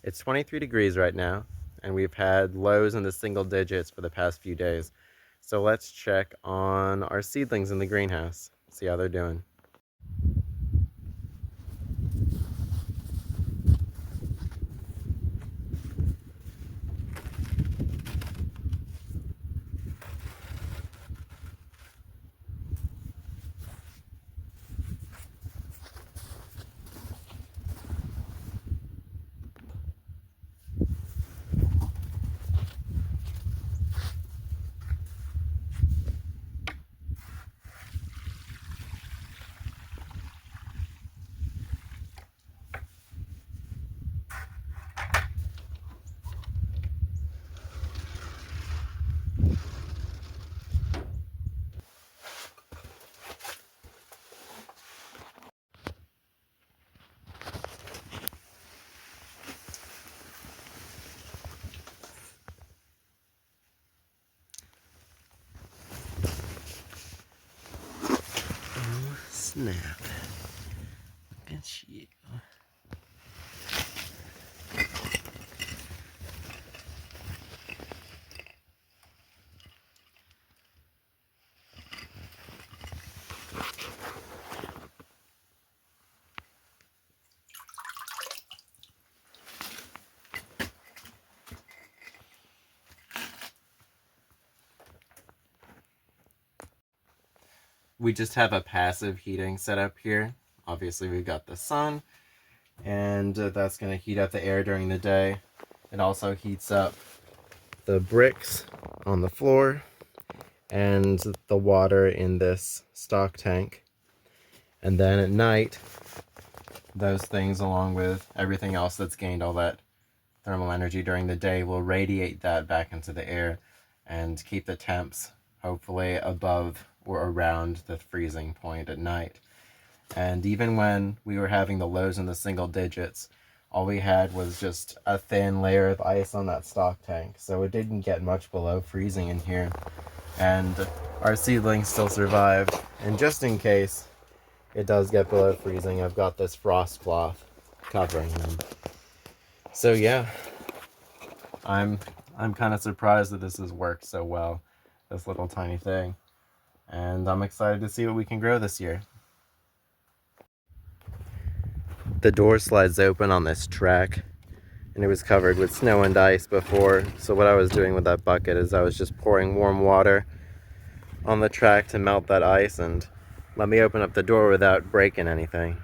It's 23 degrees right now, and we've had lows in the single digits for the past few days. So let's check on our seedlings in the greenhouse, see how they're doing. Snap. Look at you. We just have a passive heating setup here. Obviously we've got the sun, and that's going to heat up the air during the day. It also heats up the bricks on the floor and the water in this stock tank. And then at night, those things, along with everything else that's gained all that thermal energy during the day, will radiate that back into the air and keep the temps hopefully above or around the freezing point at night. And even when we were having the lows in the single digits, all we had was just a thin layer of ice on that stock tank, so it didn't get much below freezing in here. And our seedlings still survived. And just in case it does get below freezing, I've got this frost cloth covering them. So yeah, I'm kind of surprised that this has worked so well, this little tiny thing. And I'm excited to see what we can grow this year. The door slides open on this track, and it was covered with snow and ice before. So what I was doing with that bucket is I was just pouring warm water on the track to melt that ice and let me open up the door without breaking anything.